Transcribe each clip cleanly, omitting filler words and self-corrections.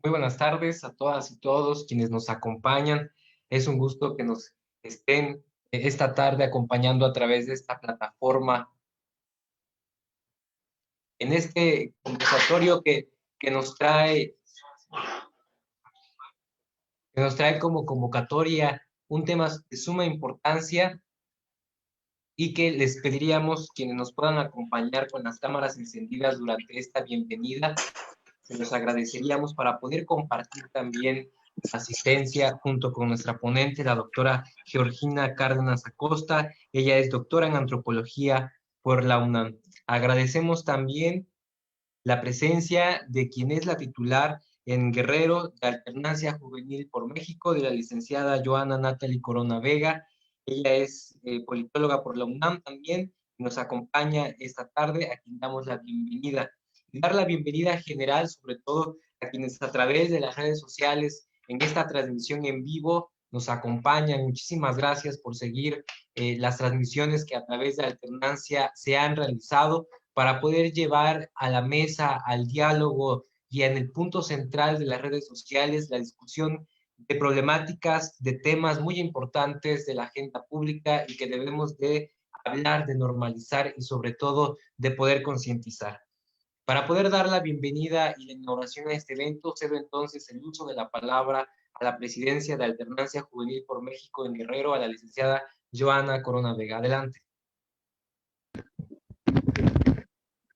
Muy buenas tardes a todas y todos quienes nos acompañan. Es un gusto que nos estén esta tarde acompañando a través de esta plataforma en este conversatorio que nos trae, que nos trae como convocatoria un tema de suma importancia y que les pediríamos quienes nos puedan acompañar con las cámaras encendidas durante esta bienvenida. Se los agradeceríamos para poder compartir también asistencia junto con nuestra ponente, la doctora Georgina Cárdenas Acosta. Ella es doctora en antropología por la UNAM. Agradecemos también la presencia de quien es la titular en Guerrero de Alternancia Juvenil por México, de la licenciada Joana Natalie Corona Vega. Ella es politóloga por la UNAM también, y nos acompaña esta tarde, a quien damos la bienvenida. Y dar la bienvenida general, sobre todo, a quienes a través de las redes sociales, en esta transmisión en vivo, nos acompañan. Muchísimas gracias por seguir las transmisiones que a través de Alternancia se han realizado para poder llevar a la mesa, al diálogo y en el punto central de las redes sociales la discusión de problemáticas, de temas muy importantes de la agenda pública y que debemos de hablar, de normalizar y sobre todo de poder concientizar. Para poder dar la bienvenida y la inauguración a este evento, cedo entonces el uso de la palabra a la presidencia de Alternancia Juvenil por México en Guerrero, a la licenciada Joana Corona Vega. Adelante.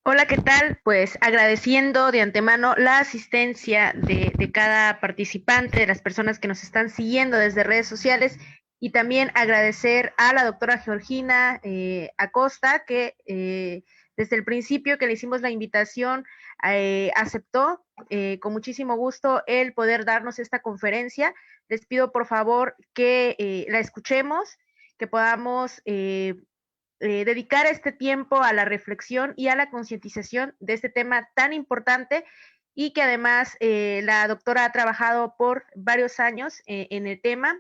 Hola, ¿qué tal? Pues agradeciendo de antemano la asistencia de cada participante, de las personas que nos están siguiendo desde redes sociales y también agradecer a la doctora Georgina Acosta que desde el principio que le hicimos la invitación aceptó con muchísimo gusto el poder darnos esta conferencia. Les pido por favor que la escuchemos, que podamos dedicar este tiempo a la reflexión y a la concientización de este tema tan importante y que además la doctora ha trabajado por varios años en el tema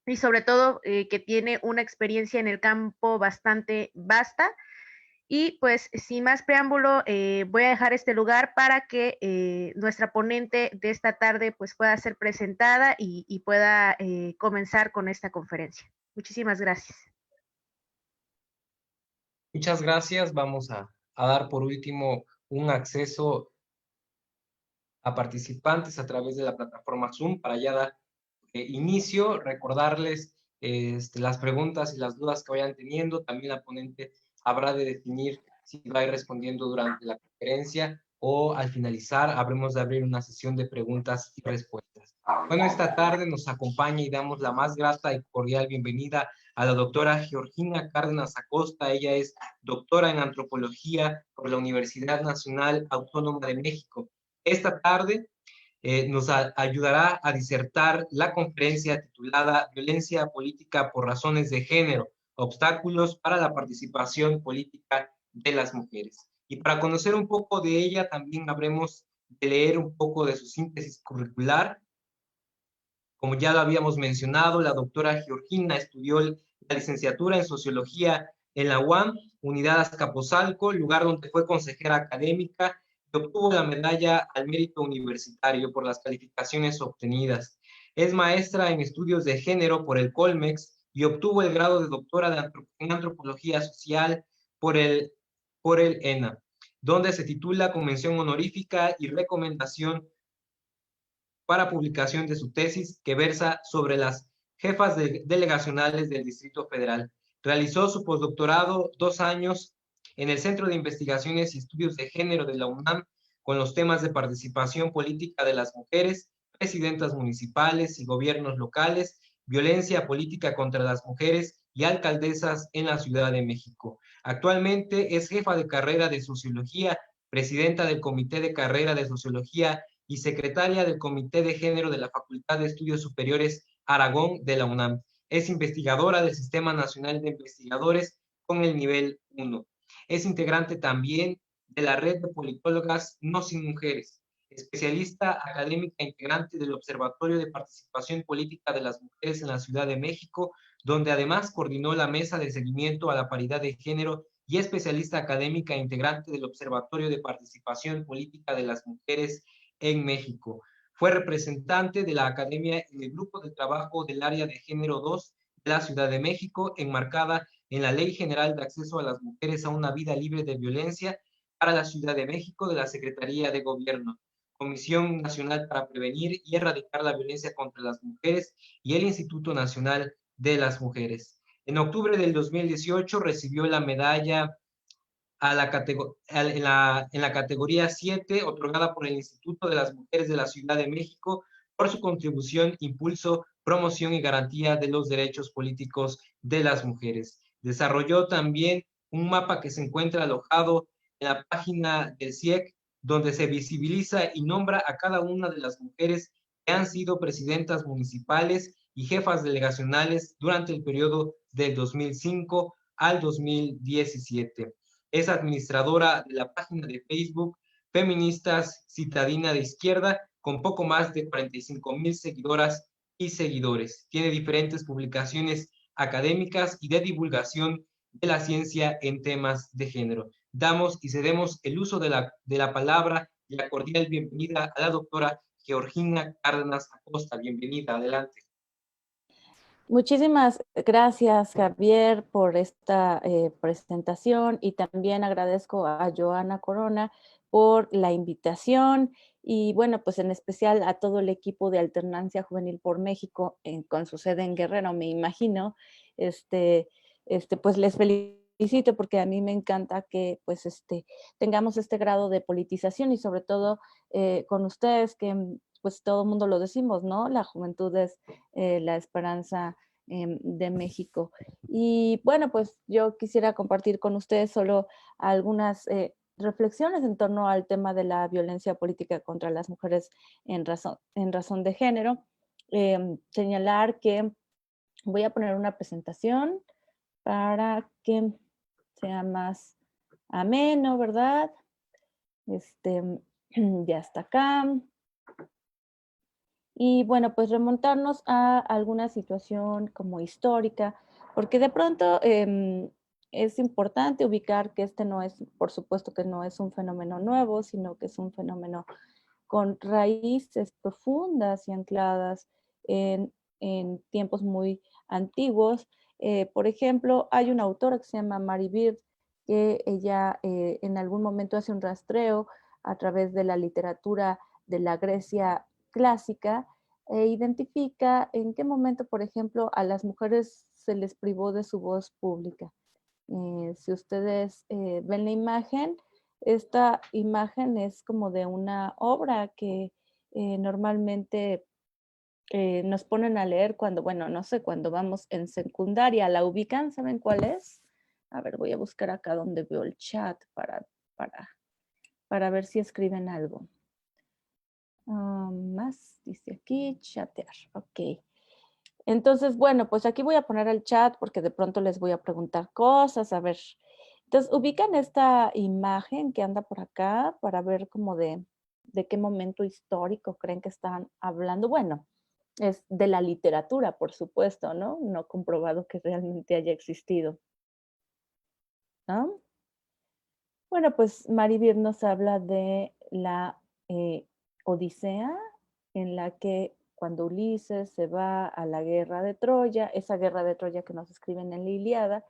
y sobre todo que tiene una experiencia en el campo bastante vasta. Y pues sin más preámbulo, voy a dejar este lugar para que nuestra ponente de esta tarde pues pueda ser presentada y pueda comenzar con esta conferencia. Muchísimas gracias. Muchas gracias. Vamos a dar por último un acceso a participantes a través de la plataforma Zoom para ya dar inicio, recordarles las preguntas y las dudas que vayan teniendo. También la ponente habrá de definir si va a ir respondiendo durante la conferencia o al finalizar habremos de abrir una sesión de preguntas y respuestas. Bueno, esta tarde nos acompaña y damos la más grata y cordial bienvenida a la doctora Georgina Cárdenas Acosta. Ella es doctora en antropología por la Universidad Nacional Autónoma de México. Esta tarde nos ayudará a disertar la conferencia titulada Violencia política por razones de género, obstáculos para la participación política de las mujeres. Y para conocer un poco de ella, también habremos de leer un poco de su síntesis curricular. Como ya lo habíamos mencionado, la doctora Georgina estudió la licenciatura en Sociología en la UAM, Unidad Azcapotzalco, lugar donde fue consejera académica y obtuvo la medalla al mérito universitario por las calificaciones obtenidas. Es maestra en estudios de género por el Colmex y obtuvo el grado de doctora en antropología social por el ENA, donde se titula con mención honorífica y recomendación para publicación de su tesis que versa sobre las jefas delegacionales del Distrito Federal. Realizó su postdoctorado 2 años en el Centro de Investigaciones y Estudios de Género de la UNAM con los temas de participación política de las mujeres, presidentas municipales y gobiernos locales, violencia política contra las mujeres y alcaldesas en la Ciudad de México. Actualmente es jefa de carrera de Sociología, presidenta del Comité de Carrera de Sociología y secretaria del Comité de Género de la Facultad de Estudios Superiores Aragón de la UNAM. Es investigadora del Sistema Nacional de Investigadores con el nivel 1. Es integrante también de la red de politólogas No Sin Mujeres, especialista académica integrante del Observatorio de Participación Política de las Mujeres en la Ciudad de México, donde además coordinó la mesa de seguimiento a la paridad de género y especialista académica integrante del Observatorio de Participación Política de las Mujeres en México. Fue representante de la Academia en el Grupo de Trabajo del Área de Género 2 de la Ciudad de México, enmarcada en la Ley General de Acceso a las Mujeres a una Vida Libre de Violencia para la Ciudad de México de la Secretaría de Gobierno, Comisión Nacional para Prevenir y Erradicar la Violencia contra las Mujeres y el Instituto Nacional de las Mujeres. En octubre del 2018 recibió la medalla en la categoría 7, otorgada por el Instituto de las Mujeres de la Ciudad de México por su contribución, impulso, promoción y garantía de los derechos políticos de las mujeres. Desarrolló también un mapa que se encuentra alojado en la página del CIEC, donde se visibiliza y nombra a cada una de las mujeres que han sido presidentas municipales y jefas delegacionales durante el periodo del 2005 al 2017. Es administradora de la página de Facebook Feministas Citadina de Izquierda, con poco más de 45,000 seguidoras y seguidores. Tiene diferentes publicaciones académicas y de divulgación de la ciencia en temas de género. Damos y cedemos el uso de la palabra y la cordial bienvenida a la doctora Georgina Cárdenas Acosta. Bienvenida, adelante. Muchísimas gracias, Javier, por esta presentación, y también agradezco a Joana Corona por la invitación y, bueno, pues en especial a todo el equipo de Alternancia Juvenil por México con su sede en Guerrero, me imagino. Pues les felicito porque a mí me encanta que pues tengamos este grado de politización y sobre todo con ustedes que pues todo el mundo lo decimos, ¿no? La juventud es la esperanza de México. Y bueno, pues yo quisiera compartir con ustedes solo algunas reflexiones en torno al tema de la violencia política contra las mujeres en razón de género. Señalar que voy a poner una presentación para que sea más ameno, ¿verdad? Ya está acá. Y bueno, pues remontarnos a alguna situación como histórica, porque de pronto es importante ubicar que no es, por supuesto que no es un fenómeno nuevo, sino que es un fenómeno con raíces profundas y ancladas en tiempos muy antiguos. Por ejemplo, hay una autora que se llama Mary Beard, que ella en algún momento hace un rastreo a través de la literatura de la Grecia clásica e identifica en qué momento, por ejemplo, a las mujeres se les privó de su voz pública. Si ustedes ven la imagen, esta imagen es como de una obra que normalmente nos ponen a leer cuando, bueno, no sé, cuando vamos en secundaria. ¿La ubican? ¿Saben cuál es? A ver, voy a buscar acá donde veo el chat para ver si escriben algo. Más, dice aquí, chatear. Ok. Entonces, bueno, pues aquí voy a poner el chat porque de pronto les voy a preguntar cosas. A ver. Entonces, ubican esta imagen que anda por acá para ver como de qué momento histórico creen que están hablando. Bueno, es de la literatura, por supuesto, ¿no? No comprobado que realmente haya existido, ¿no? Bueno, pues Maribir nos habla de la Odisea, en la que cuando Ulises se va a la guerra de Troya, esa guerra de Troya que nos escriben en la Ilíada,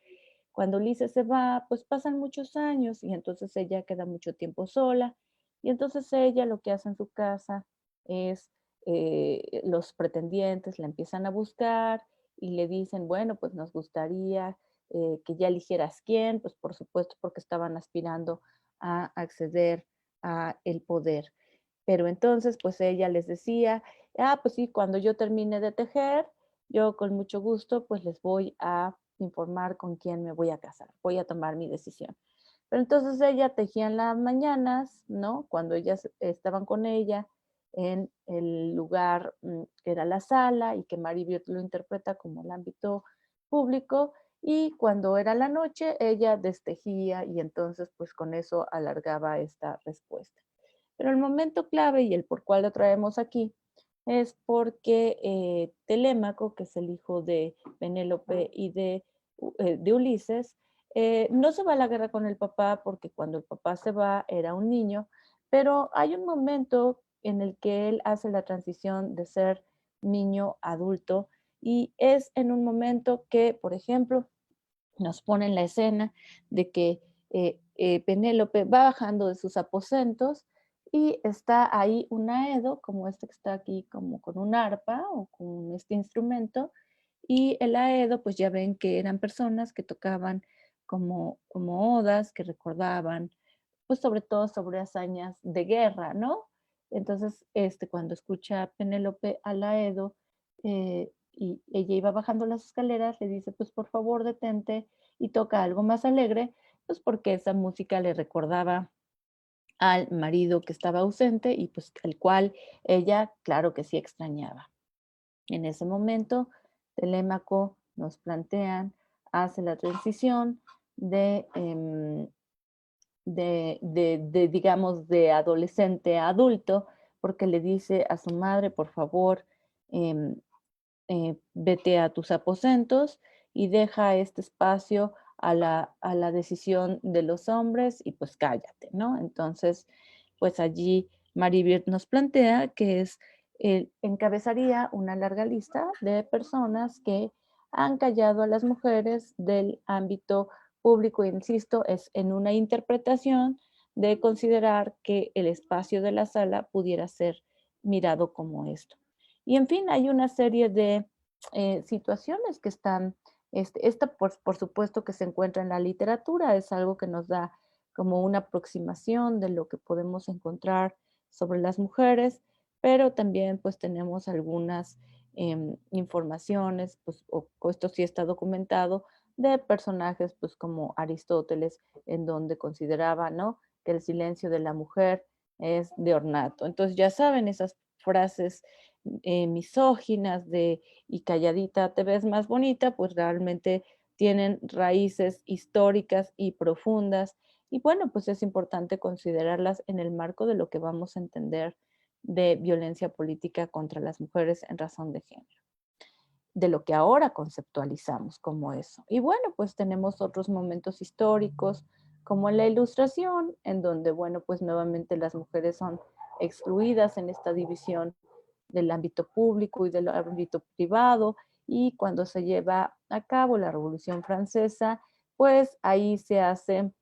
cuando Ulises se va, pues pasan muchos años y entonces ella queda mucho tiempo sola, y entonces ella lo que hace en su casa es, los pretendientes la empiezan a buscar y le dicen, bueno, pues nos gustaría que ya eligieras quién, pues por supuesto porque estaban aspirando a acceder a el poder. Pero entonces, pues ella les decía, pues sí, cuando yo termine de tejer, yo con mucho gusto, pues les voy a informar con quién me voy a casar, voy a tomar mi decisión. Pero entonces ella tejía en las mañanas, ¿no? Cuando ellas estaban con ella en el lugar que era la sala y que Maribel lo interpreta como el ámbito público, y cuando era la noche ella destejía y entonces pues con eso alargaba esta respuesta. Pero el momento clave y el por cual lo traemos aquí es porque Telémaco, que es el hijo de Penélope y de Ulises, no se va a la guerra con el papá porque cuando el papá se va era un niño, pero hay un momento en el que él hace la transición de ser niño a adulto, y es en un momento que, por ejemplo, nos ponen la escena de que Penélope va bajando de sus aposentos y está ahí un aedo, como este que está aquí, como con un arpa o con este instrumento, y el aedo, pues ya ven que eran personas que tocaban como odas, que recordaban, pues sobre todo sobre hazañas de guerra, ¿no? Entonces, cuando escucha Penélope al aedo, y ella iba bajando las escaleras, le dice, pues por favor detente y toca algo más alegre, pues porque esa música le recordaba al marido que estaba ausente y pues al cual ella, claro que sí extrañaba. En ese momento, Telémaco nos plantean, hace la transición de, digamos, de adolescente a adulto, porque le dice a su madre, por favor, em, vete a tus aposentos y deja este espacio a la decisión de los hombres y pues cállate, ¿no? Entonces, pues allí Maribir nos plantea que encabezaría una larga lista de personas que han callado a las mujeres del ámbito público, insisto, es en una interpretación de considerar que el espacio de la sala pudiera ser mirado como esto. Y en fin, hay una serie de situaciones que están, esta por supuesto que se encuentra en la literatura, es algo que nos da como una aproximación de lo que podemos encontrar sobre las mujeres, pero también pues tenemos algunas informaciones, pues, o esto sí está documentado, de personajes pues como Aristóteles, en donde consideraba, ¿no?, que el silencio de la mujer es de ornato. Entonces ya saben, esas frases misóginas de y calladita te ves más bonita, pues realmente tienen raíces históricas y profundas. Y bueno, pues es importante considerarlas en el marco de lo que vamos a entender de violencia política contra las mujeres en razón de género, de lo que ahora conceptualizamos como eso. Y bueno, pues tenemos otros momentos históricos, como en la Ilustración, en donde, bueno, pues nuevamente las mujeres son excluidas en esta división del ámbito público y del ámbito privado, y cuando se lleva a cabo la Revolución Francesa, pues ahí se hace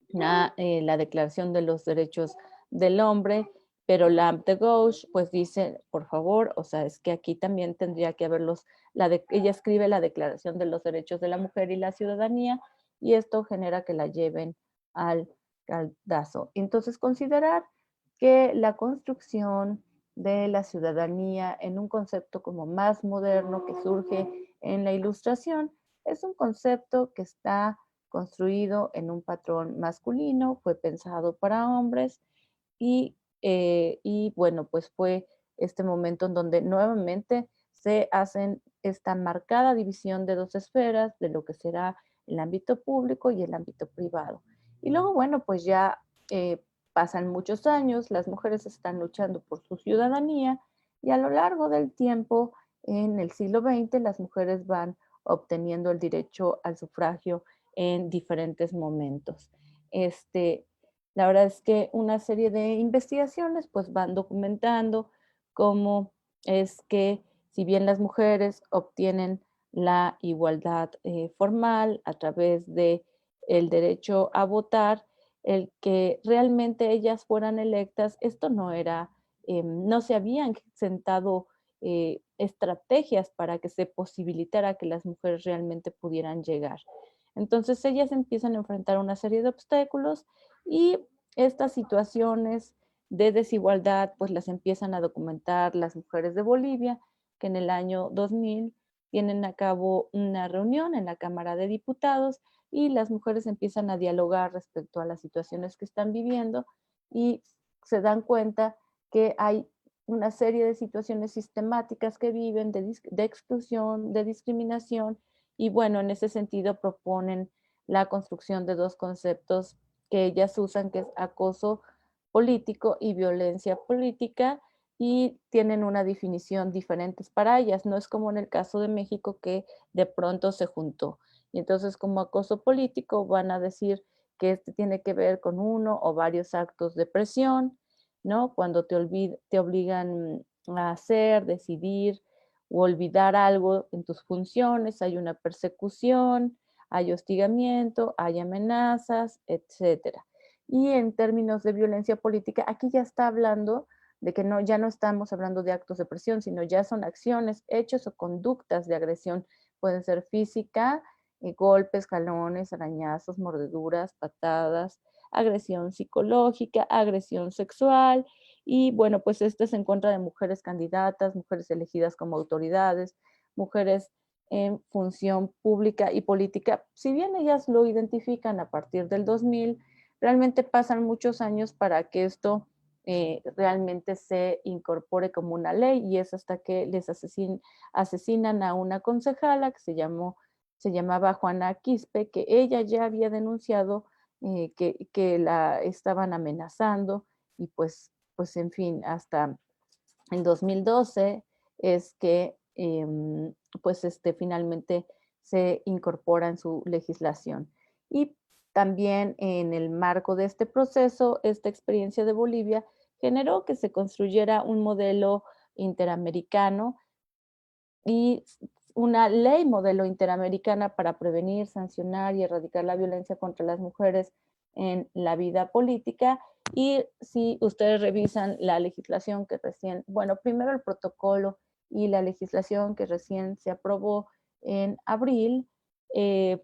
la Declaración de los Derechos del Hombre, pero Lampe de Gauche pues dice, por favor, o sea, es que aquí también tendría que haberlos, ella escribe la Declaración de los Derechos de la Mujer y la Ciudadanía, y esto genera que la lleven al caldazo. Entonces, considerar que la construcción de la ciudadanía en un concepto como más moderno que surge en la Ilustración es un concepto que está construido en un patrón masculino, fue pensado para hombres y bueno, pues fue este momento en donde nuevamente se hacen esta marcada división de dos esferas, de lo que será el ámbito público y el ámbito privado. Y luego, bueno, pues ya pasan muchos años, las mujeres están luchando por su ciudadanía y a lo largo del tiempo, en el siglo XX, las mujeres van obteniendo el derecho al sufragio en diferentes momentos. La verdad es que una serie de investigaciones pues van documentando cómo es que si bien las mujeres obtienen la igualdad formal a través de el derecho a votar, el que realmente ellas fueran electas, esto no era, no se habían sentado estrategias para que se posibilitara que las mujeres realmente pudieran llegar. Entonces ellas empiezan a enfrentar una serie de obstáculos y estas situaciones de desigualdad pues las empiezan a documentar las mujeres de Bolivia, que en el año 2000 tienen a cabo una reunión en la Cámara de Diputados y las mujeres empiezan a dialogar respecto a las situaciones que están viviendo y se dan cuenta que hay una serie de situaciones sistemáticas que viven de exclusión, de discriminación, y bueno, en ese sentido proponen la construcción de dos conceptos que ellas usan, que es acoso político y violencia política, y tienen una definición diferente para ellas. No es como en el caso de México, que de pronto se juntó. Y entonces, como acoso político, van a decir que este tiene que ver con uno o varios actos de presión, ¿no? Cuando te obligan a hacer, decidir o olvidar algo en tus funciones, hay una persecución, hay hostigamiento, hay amenazas, etcétera. Y en términos de violencia política, aquí ya está hablando de que no, ya no estamos hablando de actos de presión, sino ya son acciones, hechos o conductas de agresión. Pueden ser física, golpes, jalones, arañazos, mordeduras, patadas, agresión psicológica, agresión sexual, y bueno, pues esto es en contra de mujeres candidatas, mujeres elegidas como autoridades, mujeres en función pública y política. Si bien ellas lo identifican a partir del 2000, realmente pasan muchos años para que esto realmente se incorpore como una ley, y es hasta que les asesinan a una concejala que se llamaba Juana Quispe, que ella ya había denunciado que la estaban amenazando, y pues en fin, hasta el 2012 es que pues finalmente se incorpora en su legislación. Y también en el marco de este proceso, esta experiencia de Bolivia generó que se construyera un modelo interamericano y una ley modelo interamericana para prevenir, sancionar y erradicar la violencia contra las mujeres en la vida política. Y si ustedes revisan la legislación que recién, bueno, primero el protocolo y la legislación que recién se aprobó en abril,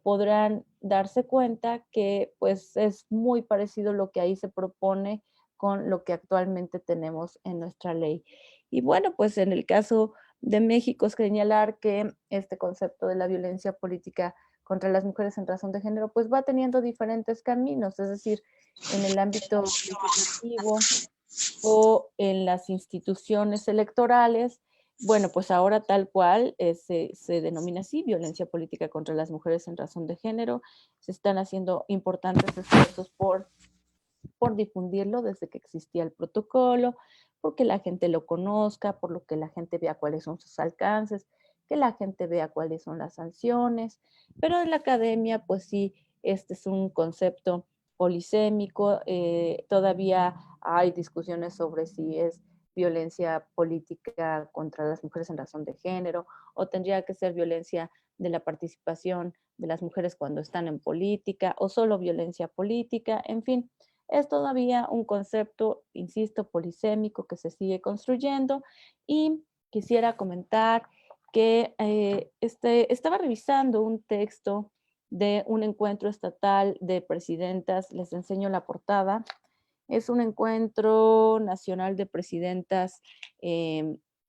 podrán darse cuenta que pues es muy parecido lo que ahí se propone con lo que actualmente tenemos en nuestra ley. Y bueno, pues en el caso de México es señalar que este concepto de la violencia política contra las mujeres en razón de género pues va teniendo diferentes caminos, es decir, en el ámbito legislativo o en las instituciones electorales. Bueno, pues ahora tal cual se denomina así, violencia política contra las mujeres en razón de género. Se están haciendo importantes esfuerzos por difundirlo desde que existía el protocolo, porque la gente lo conozca, por lo que la gente vea cuáles son sus alcances, que la gente vea cuáles son las sanciones. Pero en la academia, pues sí, este es un concepto polisémico. Todavía hay discusiones sobre si es violencia política contra las mujeres en razón de género, o tendría que ser violencia de la participación de las mujeres cuando están en política, o solo violencia política. En fin, es todavía un concepto, insisto, polisémico que se sigue construyendo. Y quisiera comentar que estaba revisando un texto de un encuentro estatal de presidentas, les enseño la portada. Es un encuentro nacional de presidentas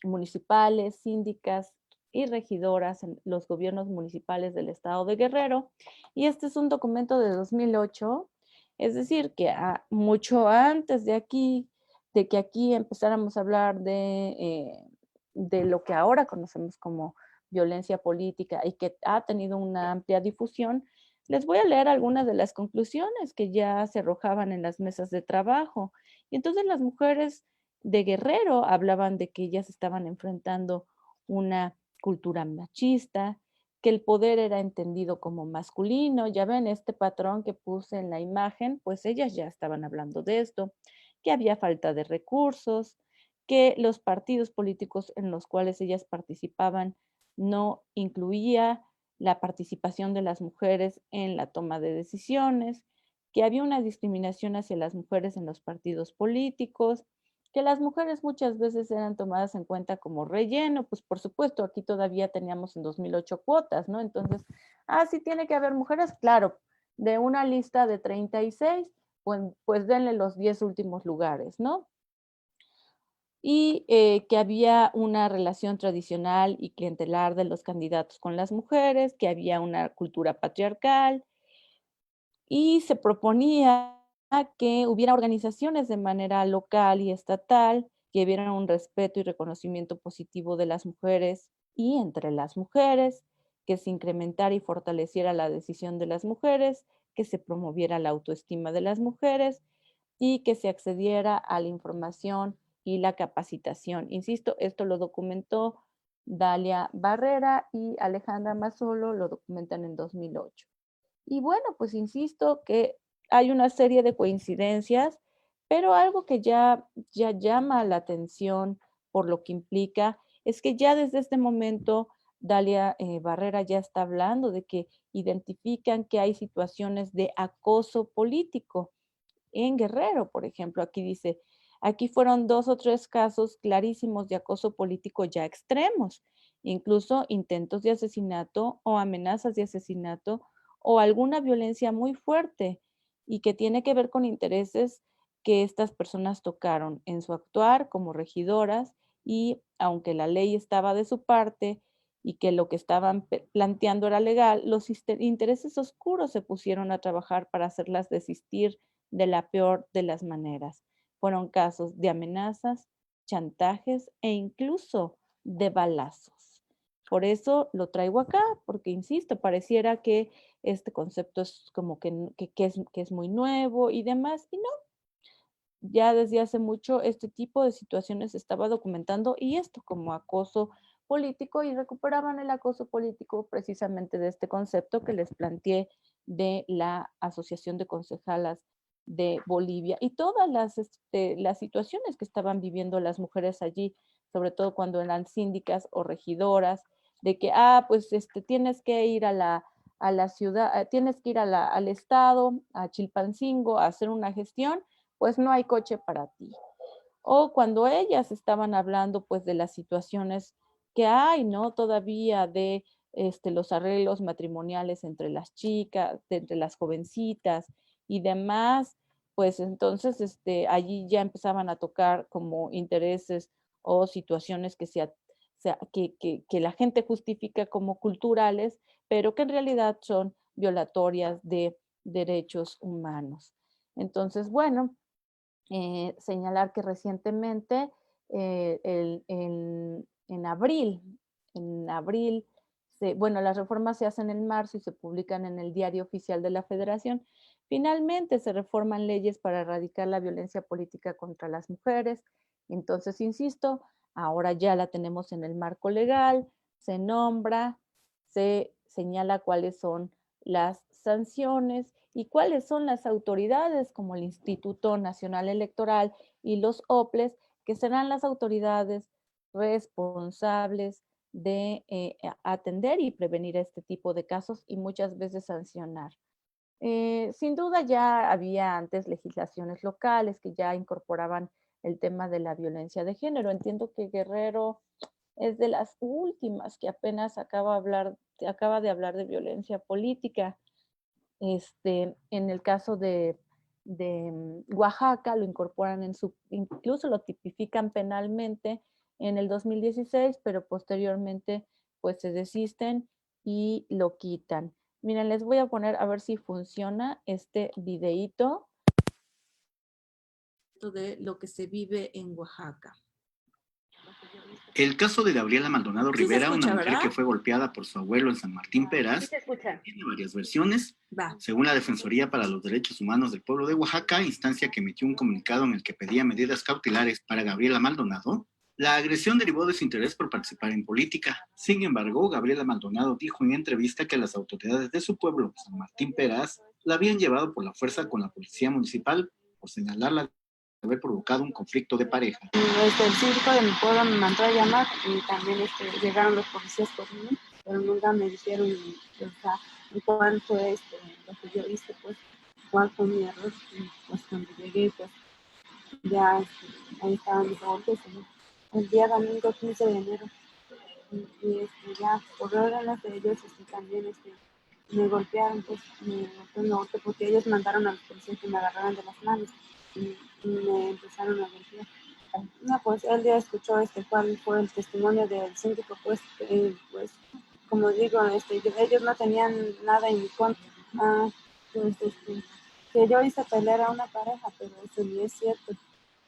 municipales, síndicas y regidoras en los gobiernos municipales del estado de Guerrero. Y este es un documento de 2008, es decir, que mucho antes de que aquí empezáramos a hablar de lo que ahora conocemos como violencia política y que ha tenido una amplia difusión, les voy a leer algunas de las conclusiones que ya se arrojaban en las mesas de trabajo. Y entonces las mujeres de Guerrero hablaban de que ellas estaban enfrentando una cultura machista, que el poder era entendido como masculino. Ya ven este patrón que puse en la imagen, pues ellas ya estaban hablando de esto, que había falta de recursos, que los partidos políticos en los cuales ellas participaban no incluía la participación de las mujeres en la toma de decisiones, que había una discriminación hacia las mujeres en los partidos políticos, que las mujeres muchas veces eran tomadas en cuenta como relleno. Pues por supuesto, aquí todavía teníamos en 2008 cuotas, ¿no? Entonces, sí tiene que haber mujeres, claro, de una lista de 36, pues denle los 10 últimos lugares, ¿no? Y que había una relación tradicional y clientelar de los candidatos con las mujeres, que había una cultura patriarcal, y se proponía que hubiera organizaciones de manera local y estatal que vieran un respeto y reconocimiento positivo de las mujeres y entre las mujeres, que se incrementara y fortaleciera la decisión de las mujeres, que se promoviera la autoestima de las mujeres y que se accediera a la información y la capacitación. Insisto, esto lo documentó Dalia Barrera y Alejandra Mazzolo, lo documentan en 2008. Y bueno, pues insisto que hay una serie de coincidencias, Pero algo que ya llama la atención por lo que implica es que ya desde este momento Dalia Barrera ya está hablando de que identifican que hay situaciones de acoso político en Guerrero, por ejemplo. Aquí dice, aquí fueron 2 o 3 casos clarísimos de acoso político ya extremos, incluso intentos de asesinato o amenazas de asesinato o alguna violencia muy fuerte y que tiene que ver con intereses que estas personas tocaron en su actuar como regidoras, y aunque la ley estaba de su parte y que lo que estaban planteando era legal, los intereses oscuros se pusieron a trabajar para hacerlas desistir de la peor de las maneras. Fueron casos de amenazas, chantajes e incluso de balazos. Por eso lo traigo acá, porque insisto, pareciera que este concepto es como que es muy nuevo y demás, y no, ya desde hace mucho este tipo de situaciones se estaba documentando, y esto como acoso político, y recuperaban el acoso político precisamente de este concepto que les planteé de la Asociación de Concejalas de Bolivia y todas las situaciones que estaban viviendo las mujeres allí, sobre todo cuando eran síndicas o regidoras, de que, pues tienes que ir a la ciudad, tienes que ir al estado, a Chilpancingo, a hacer una gestión, pues no hay coche para ti. O cuando ellas estaban hablando pues de las situaciones que hay, ¿no? Todavía de los arreglos matrimoniales entre las chicas, entre las jovencitas y demás, pues entonces allí ya empezaban a tocar como intereses o situaciones que la gente justifica como culturales, pero que en realidad son violatorias de derechos humanos. Entonces, bueno, señalar que recientemente, en abril, bueno, las reformas se hacen en marzo y se publican en el Diario Oficial de la Federación. Finalmente se reforman leyes para erradicar la violencia política contra las mujeres. Entonces, insisto, ahora ya la tenemos en el marco legal, se nombra, se señala cuáles son las sanciones y cuáles son las autoridades como el Instituto Nacional Electoral y los OPLES, que serán las autoridades responsables de atender y prevenir este tipo de casos y muchas veces sancionar. Sin duda ya había antes legislaciones locales que ya incorporaban el tema de la violencia de género. Entiendo que Guerrero es de las últimas que apenas acaba de hablar de violencia política. En el caso de Oaxaca lo incorporan incluso lo tipifican penalmente en el 2016, pero posteriormente pues se desisten y lo quitan. Miren, les voy a poner a ver si funciona este videíto de lo que se vive en Oaxaca. El caso de Gabriela Maldonado Rivera, una mujer, ¿verdad?, que fue golpeada por su abuelo en San Martín Peras, tiene varias versiones. Según la Defensoría para los Derechos Humanos del Pueblo de Oaxaca, instancia que emitió un comunicado en el que pedía medidas cautelares para Gabriela Maldonado, la agresión derivó de su interés por participar en política. Sin embargo, Gabriela Maldonado dijo en entrevista que las autoridades de su pueblo, San Martín Peras, la habían llevado por la fuerza con la policía municipal por señalarla de haber provocado un conflicto de pareja. El síndico de mi pueblo me mandó a llamar y también llegaron los policías por mí, pero nunca me dijeron cuál fue lo que yo hice, pues cuál fue mi error. Y pues cuando llegué, pues ya ahí estaban mis golpes, el día domingo 15 de enero. Y ya por órdenes de ellos también me golpearon, pues porque ellos mandaron a los policías que me agarraran de las manos y me empezaron a golpear. No, pues él ya escuchó cuál fue el testimonio del síndico, pues como digo, ellos no tenían nada en mi contra. Pues que yo hice pelear a una pareja, pero eso ni es cierto.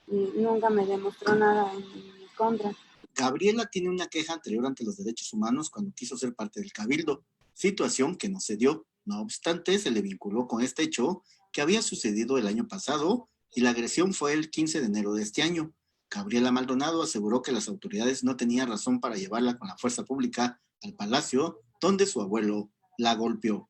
Y nunca me demostró nada en mi contra. Gabriela tiene una queja anterior ante los derechos humanos cuando quiso ser parte del Cabildo, situación que no se dio. No obstante, se le vinculó con este hecho que había sucedido el año pasado y la agresión fue el 15 de enero de este año. Gabriela Maldonado aseguró que las autoridades no tenían razón para llevarla con la fuerza pública al palacio donde su abuelo la golpeó.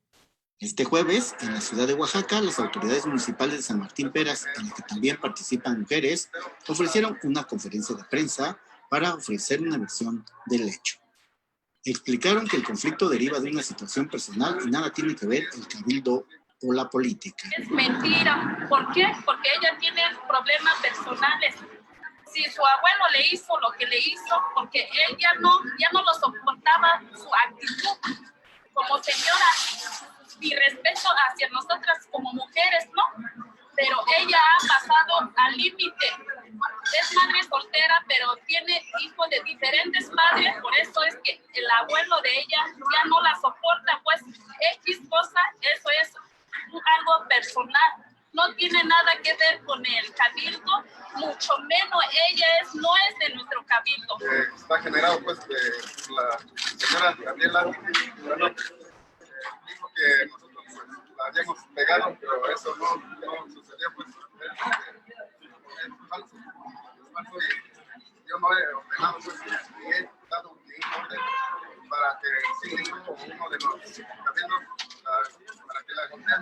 Este jueves, en la ciudad de Oaxaca, las autoridades municipales de San Martín Peras, en las que también participan mujeres, ofrecieron una conferencia de prensa para ofrecer una versión del hecho. Explicaron que el conflicto deriva de una situación personal y nada tiene que ver el cabildo o la política. Es mentira. ¿Por qué? Porque ella tiene problemas personales. Si su abuelo le hizo lo que le hizo, porque él ya no lo soportaba su actitud como señora, y respeto hacia nosotras como mujeres, ¿no? Pero ella ha pasado al límite. Es madre soltera, pero tiene hijos de diferentes padres, por eso es que el abuelo de ella ya no la soporta, pues X cosa, eso es algo personal. No tiene nada que ver con el cabildo, mucho menos ella no es de nuestro cabildo. Está generado pues de la señora Gabriela, bueno, dijo que nosotros pues, la habíamos pegado, pero eso no sucedió, pues es falso, y yo no he ordenado, pues, ni he dado ningún orden para que siga uno de los cabildos para que la golpeen.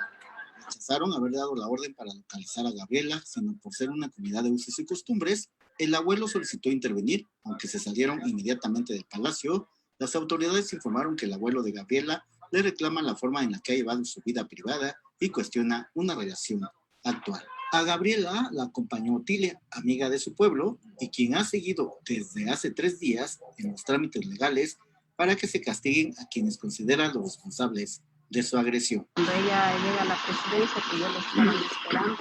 Rechazaron haber dado la orden para localizar a Gabriela, sino por ser una comunidad de usos y costumbres. El abuelo solicitó intervenir, aunque se salieron inmediatamente del palacio. Las autoridades informaron que el abuelo de Gabriela le reclama la forma en la que ha llevado su vida privada y cuestiona una relación actual. A Gabriela la acompañó Tilia, amiga de su pueblo, y quien ha seguido desde hace 3 días en los trámites legales para que se castiguen a quienes consideran los responsables de su agresión. Cuando ella llega a la presidencia, que yo lo estaba esperando,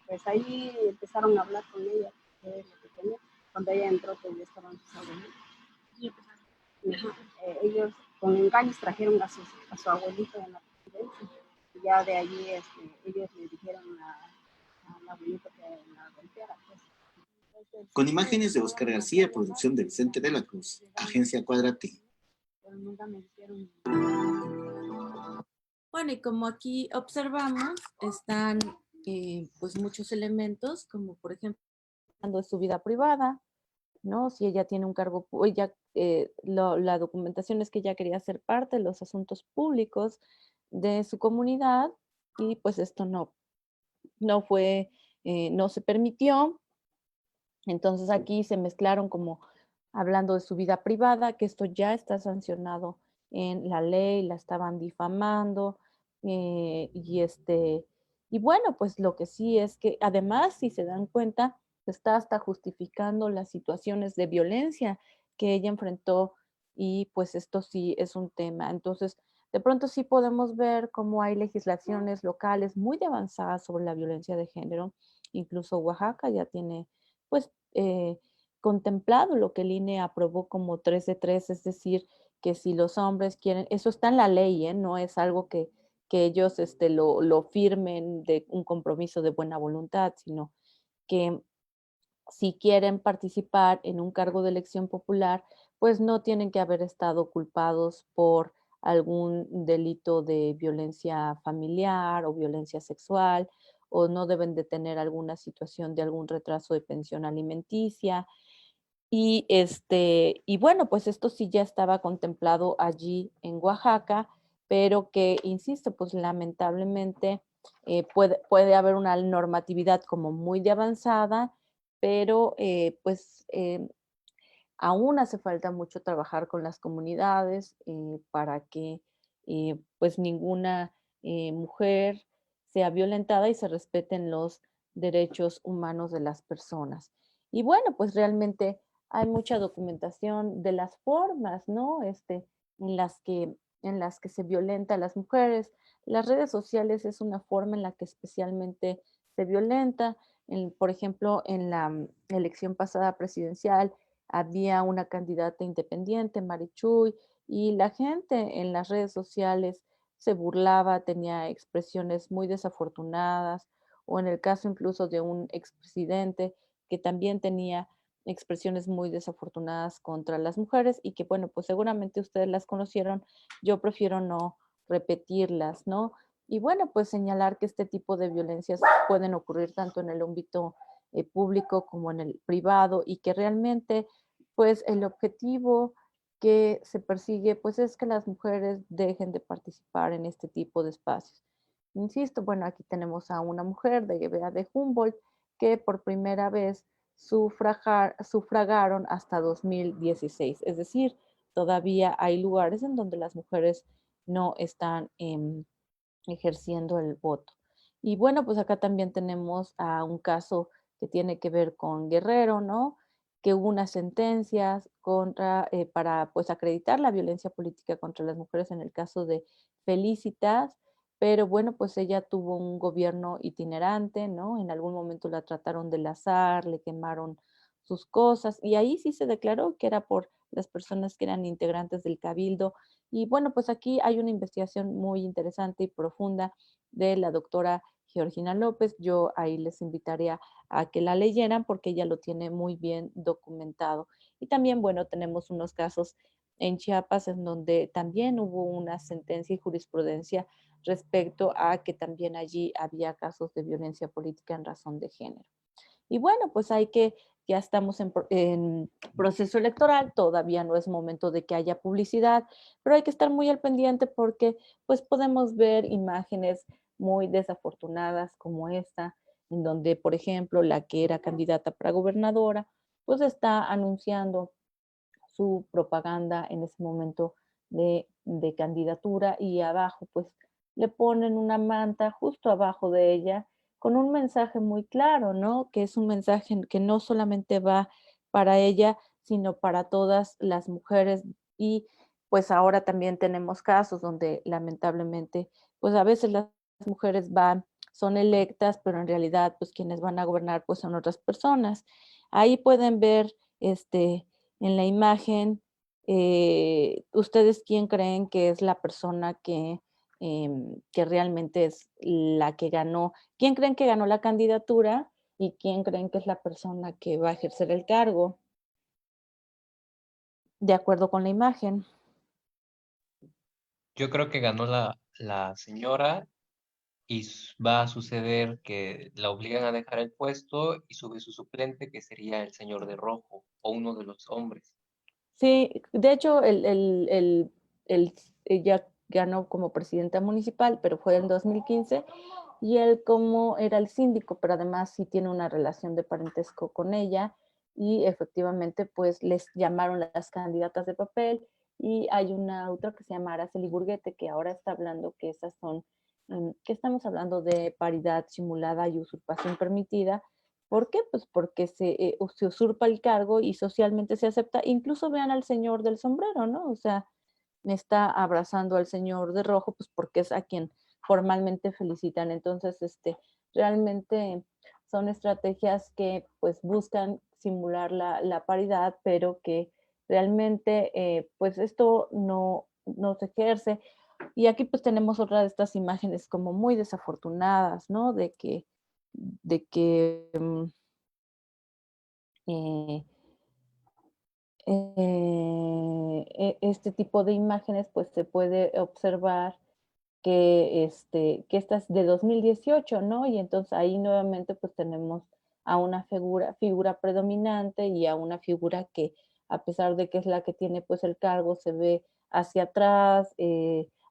pues ahí empezaron a hablar con ella, que es lo que tenía. Cuando ella entró, pues ya estaban sus abuelitos. Ellos con engaños trajeron a su abuelito en la presidencia. Y ya de allí ellos le dijeron al abuelito que la golpeara. Pues. Con imágenes de Oscar García, producción de Vicente de la Cruz, Agencia Cuadrati. Bueno, y como aquí observamos, están pues muchos elementos, como por ejemplo, hablando de su vida privada, ¿no? Si ella tiene un cargo, la documentación es que ella quería ser parte de los asuntos públicos de su comunidad y pues esto no fue, no se permitió. Entonces aquí se mezclaron como hablando de su vida privada, que esto ya está sancionado en la ley, la estaban difamando, y bueno, pues lo que sí es que además, si se dan cuenta, está hasta justificando las situaciones de violencia que ella enfrentó y pues esto sí es un tema. Entonces, de pronto sí podemos ver cómo hay legislaciones locales muy avanzadas sobre la violencia de género, incluso Oaxaca ya tiene pues contemplado lo que el INE aprobó como 3 de 3, es decir, que si los hombres quieren, eso está en la ley, no es algo que ellos lo firmen de un compromiso de buena voluntad, sino que si quieren participar en un cargo de elección popular, pues no tienen que haber estado culpados por algún delito de violencia familiar o violencia sexual, o no deben de tener alguna situación de algún retraso de pensión alimenticia. Y bueno, pues esto sí ya estaba contemplado allí en Oaxaca, pero que, insisto, pues lamentablemente puede haber una normatividad como muy de avanzada, pero aún hace falta mucho trabajar con las comunidades para que pues ninguna mujer sea violentada y se respeten los derechos humanos de las personas. Y bueno, pues realmente hay mucha documentación de las formas, ¿no? En las que se violenta a las mujeres. Las redes sociales es una forma en la que especialmente se violenta. Por ejemplo, en la elección pasada presidencial, había una candidata independiente, Marichuy, y la gente en las redes sociales se burlaba, tenía expresiones muy desafortunadas, o en el caso incluso de un expresidente que también tenía expresiones muy desafortunadas contra las mujeres y que, bueno, pues seguramente ustedes las conocieron, yo prefiero no repetirlas, ¿no? Y bueno, pues señalar que este tipo de violencias pueden ocurrir tanto en el ámbito público como en el privado y que realmente pues el objetivo que se persigue, pues es que las mujeres dejen de participar en este tipo de espacios. Insisto, bueno, aquí tenemos a una mujer de Humboldt que por primera vez sufragaron hasta 2016, es decir, todavía hay lugares en donde las mujeres no están ejerciendo el voto. Y bueno, pues acá también tenemos a un caso que tiene que ver con Guerrero, ¿no? Que hubo unas sentencias para pues acreditar la violencia política contra las mujeres en el caso de Felicitas, pero bueno, pues ella tuvo un gobierno itinerante, ¿no? En algún momento la trataron de lazar, le quemaron sus cosas y ahí sí se declaró que era por las personas que eran integrantes del cabildo. Y bueno, pues aquí hay una investigación muy interesante y profunda de la doctora Georgina López. Yo ahí les invitaría a que la leyeran porque ella lo tiene muy bien documentado. Y también, bueno, tenemos unos casos en Chiapas en donde también hubo una sentencia y jurisprudencia respecto a que también allí había casos de violencia política en razón de género. Y bueno, pues ya estamos en proceso electoral, todavía no es momento de que haya publicidad, pero hay que estar muy al pendiente porque pues podemos ver imágenes muy desafortunadas como esta, en donde, por ejemplo, la que era candidata para gobernadora, pues está anunciando su propaganda en ese momento de candidatura y abajo pues le ponen una manta justo abajo de ella con un mensaje muy claro, ¿no? Que es un mensaje que no solamente va para ella, sino para todas las mujeres. Y pues ahora también tenemos casos donde lamentablemente, pues a veces las mujeres son electas, pero en realidad pues quienes van a gobernar pues son otras personas. Ahí pueden ver en la imagen, ¿ustedes quién creen que es la persona que realmente es la que ganó? ¿Quién creen que ganó la candidatura y quién creen que es la persona que va a ejercer el cargo? De acuerdo con la imagen. Yo creo que ganó la señora y va a suceder que la obligan a dejar el puesto y sube su suplente, que sería el señor de rojo o uno de los hombres. Sí, de hecho, ella ganó como presidenta municipal, pero fue en 2015, y él como era el síndico, pero además sí tiene una relación de parentesco con ella, y efectivamente pues les llamaron las candidatas de papel, y hay una otra que se llama Araceli Burguete, que ahora está hablando que esas son, que estamos hablando de paridad simulada y usurpación permitida. ¿Por qué? Pues porque se usurpa el cargo y socialmente se acepta. Incluso vean al señor del sombrero, ¿no? O sea, me está abrazando al señor de rojo, pues porque es a quien formalmente felicitan. Entonces, realmente son estrategias que pues buscan simular la paridad, pero que realmente pues esto no se ejerce. Y aquí pues tenemos otra de estas imágenes como muy desafortunadas, ¿no? De que eh, este tipo de imágenes, pues se puede observar que esta es de 2018, ¿no? Y entonces ahí nuevamente pues tenemos a una figura predominante y a una figura que a pesar de que es la que tiene pues el cargo, se ve hacia atrás,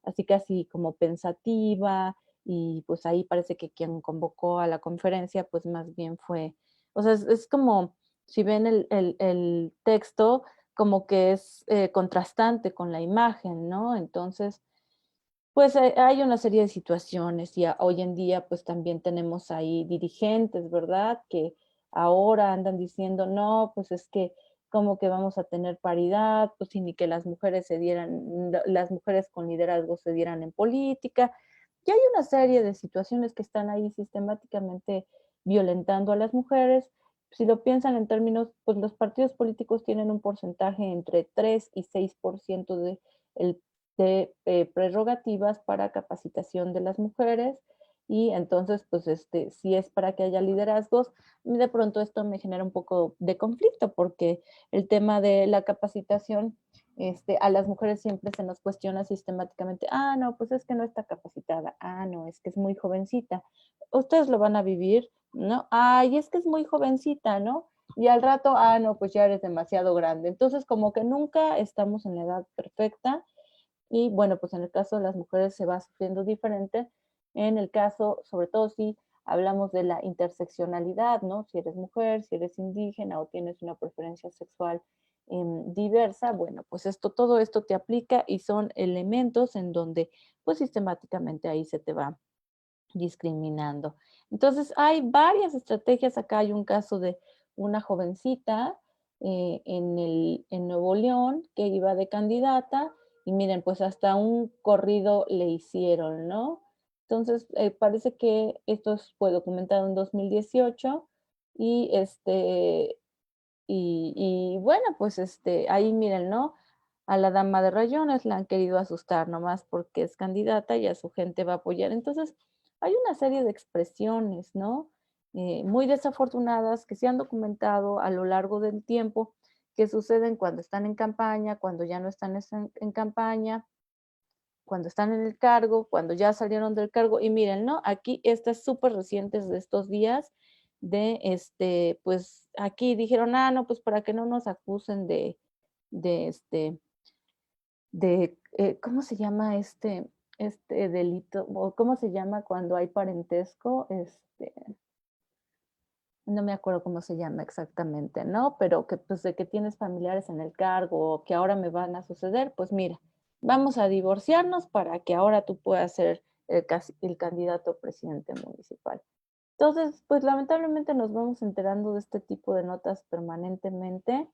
así casi como pensativa, y pues ahí parece que quien convocó a la conferencia pues más bien fue, o sea, es como, si ven el texto, como que es contrastante con la imagen, ¿no? Entonces, pues hay una serie de situaciones y hoy en día pues también tenemos ahí dirigentes, ¿verdad? Que ahora andan diciendo, no, pues es que como que vamos a tener paridad, pues y ni que las mujeres las mujeres con liderazgo se dieran en política. Y hay una serie de situaciones que están ahí sistemáticamente violentando a las mujeres. Si lo piensan en términos, pues los partidos políticos tienen un porcentaje entre 3 y 6% de prerrogativas para capacitación de las mujeres, y entonces pues si es para que haya liderazgos, de pronto esto me genera un poco de conflicto porque el tema de la capacitación, a las mujeres siempre se nos cuestiona sistemáticamente, no, pues es que no está capacitada, no, es que es muy jovencita, ustedes lo van a vivir, ¿no? Ay, es que es muy jovencita, ¿no? y al rato, no, pues ya eres demasiado grande. Entonces, como que nunca estamos en la edad perfecta, y bueno, pues en el caso de las mujeres se va sufriendo diferente. En el caso, sobre todo si hablamos de la interseccionalidad, ¿no? Si eres mujer, si eres indígena o tienes una preferencia sexual diversa, bueno, pues todo esto te aplica y son elementos en donde pues sistemáticamente ahí se te va discriminando. Entonces hay varias estrategias. Acá hay un caso de una jovencita en Nuevo León que iba de candidata y miren, pues hasta un corrido le hicieron, ¿no? Entonces parece que esto fue documentado en 2018 y y bueno, pues ahí miren, ¿no? A la dama de rayones la han querido asustar nomás porque es candidata y a su gente va a apoyar. Entonces, hay una serie de expresiones, ¿no? Muy desafortunadas que se han documentado a lo largo del tiempo, que suceden cuando están en campaña, cuando ya no están en campaña, cuando están en el cargo, cuando ya salieron del cargo. Y miren, ¿no? Aquí estas súper recientes de estos días, pues aquí dijeron, no, pues para que no nos acusen de ¿cómo se llama este delito? ¿O cómo se llama cuando hay parentesco? No me acuerdo cómo se llama exactamente, ¿no? Pero que pues de que tienes familiares en el cargo o que ahora me van a suceder, pues mira, vamos a divorciarnos para que ahora tú puedas ser el candidato presidente municipal. Entonces, pues lamentablemente nos vamos enterando de este tipo de notas permanentemente.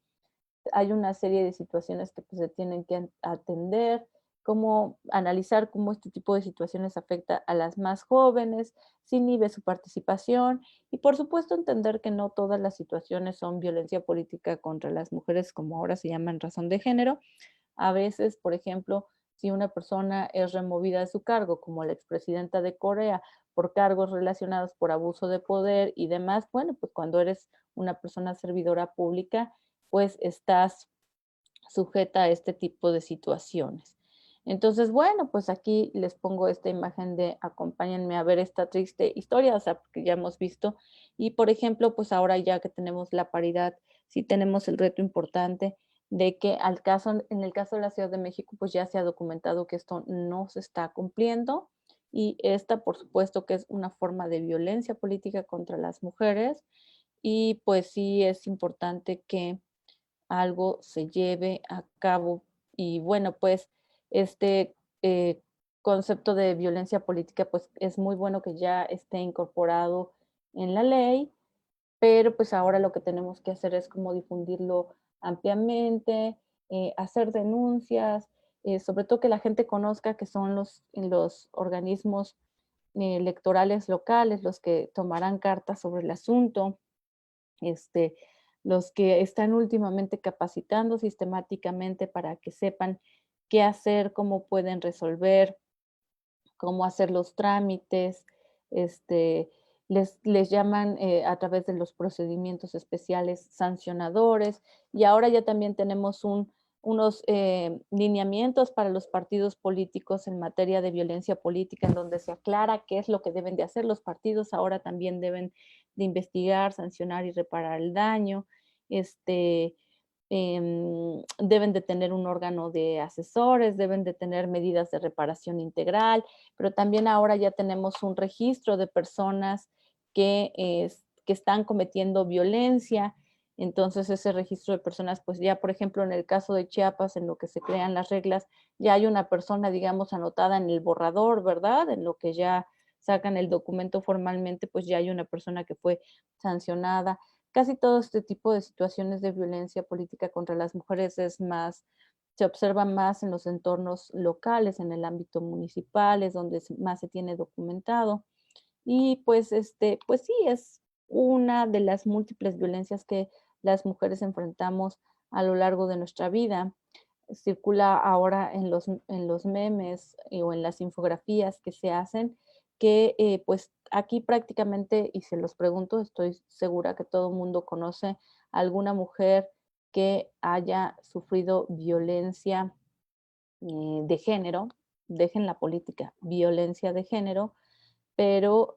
Hay una serie de situaciones que pues, se tienen que atender, cómo analizar cómo este tipo de situaciones afecta a las más jóvenes, se inhibe su participación y por supuesto entender que no todas las situaciones son violencia política contra las mujeres, como ahora se llama en razón de género. A veces, por ejemplo, si una persona es removida de su cargo, como la expresidenta de Corea, por cargos relacionados por abuso de poder y demás, bueno, pues cuando eres una persona servidora pública, pues estás sujeta a este tipo de situaciones. Entonces, bueno, pues aquí les pongo esta imagen de acompáñenme a ver esta triste historia, o sea, porque ya hemos visto, y por ejemplo, pues ahora ya que tenemos la paridad, sí tenemos el reto importante de que en el caso de la Ciudad de México, pues ya se ha documentado que esto no se está cumpliendo y esta, por supuesto, que es una forma de violencia política contra las mujeres y pues sí es importante que algo se lleve a cabo. Y bueno, pues este concepto de violencia política, pues es muy bueno que ya esté incorporado en la ley, pero pues ahora lo que tenemos que hacer es como difundirlo ampliamente, hacer denuncias, sobre todo que la gente conozca que son los organismos electorales locales los que tomarán cartas sobre el asunto, los que están últimamente capacitando sistemáticamente para que sepan qué hacer, cómo pueden resolver, cómo hacer los trámites, les llaman a través de los procedimientos especiales sancionadores y ahora ya también tenemos unos lineamientos para los partidos políticos en materia de violencia política en donde se aclara qué es lo que deben de hacer los partidos, ahora también deben de investigar, sancionar y reparar el daño, deben de tener un órgano de asesores, deben de tener medidas de reparación integral, pero también ahora ya tenemos un registro de personas que están cometiendo violencia. Entonces ese registro de personas, pues ya por ejemplo en el caso de Chiapas, en lo que se crean las reglas, ya hay una persona, digamos, anotada en el borrador, ¿verdad? En lo que ya sacan el documento formalmente, pues ya hay una persona que fue sancionada. Casi todo este tipo de situaciones de violencia política contra las mujeres se observa más en los entornos locales, en el ámbito municipal, es donde más se tiene documentado. Y pues, pues sí, es una de las múltiples violencias que las mujeres enfrentamos a lo largo de nuestra vida. Circula ahora en los memes o en las infografías que se hacen, que pues aquí prácticamente, y se los pregunto, estoy segura que todo el mundo conoce a alguna mujer que haya sufrido violencia de género, dejen la política, violencia de género, pero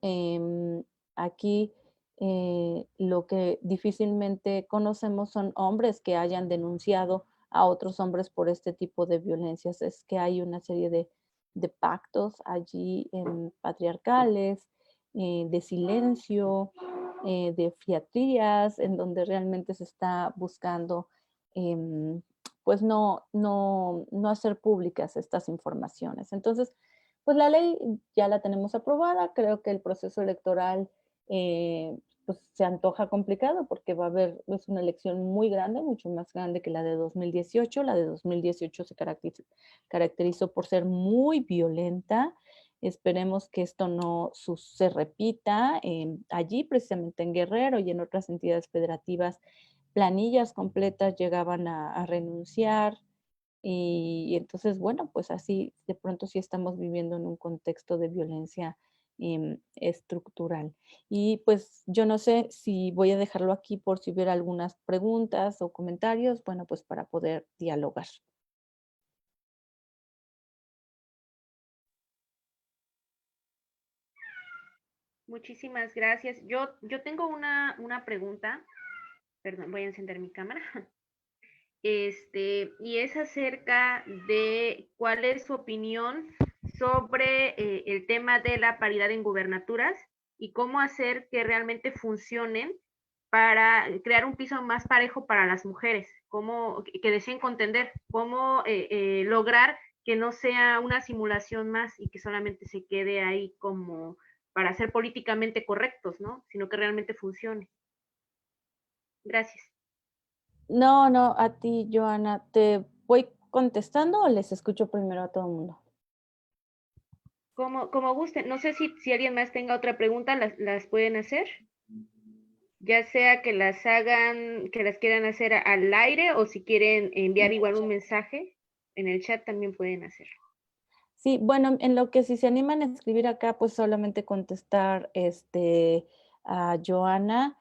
aquí Lo que difícilmente conocemos son hombres que hayan denunciado a otros hombres por este tipo de violencias. Es que hay una serie de pactos allí patriarcales, de silencio, de friatrías, en donde realmente se está buscando pues no hacer públicas estas informaciones. Entonces, pues la ley ya la tenemos aprobada, creo que el proceso electoral pues se antoja complicado porque va a haber, es una elección muy grande, mucho más grande que la de 2018. La de 2018 se caracterizó por ser muy violenta. Esperemos que esto no se repita. Allí, precisamente en Guerrero y en otras entidades federativas, planillas completas llegaban a renunciar. Y entonces, bueno, pues así de pronto sí estamos viviendo en un contexto de violencia estructural. Y pues yo no sé si voy a dejarlo aquí por si hubiera algunas preguntas o comentarios, bueno, pues para poder dialogar. Muchísimas gracias. Yo tengo una pregunta. Perdón, voy a encender mi cámara. Y es acerca de cuál es su opinión sobre el tema de la paridad en gubernaturas y cómo hacer que realmente funcionen para crear un piso más parejo para las mujeres, cómo, que deseen contender, cómo lograr que no sea una simulación más y que solamente se quede ahí como para ser políticamente correctos, ¿no? Sino que realmente funcione. Gracias. No, a ti, Joana, ¿te voy contestando o les escucho primero a todo el mundo? Como gusten. No sé si alguien más tenga otra pregunta, las pueden hacer. Ya sea que las hagan, que las quieran hacer al aire o si quieren enviar igual un mensaje en el chat también pueden hacerlo. Sí, bueno, en lo que si se animan a escribir acá, pues solamente contestar a Joana.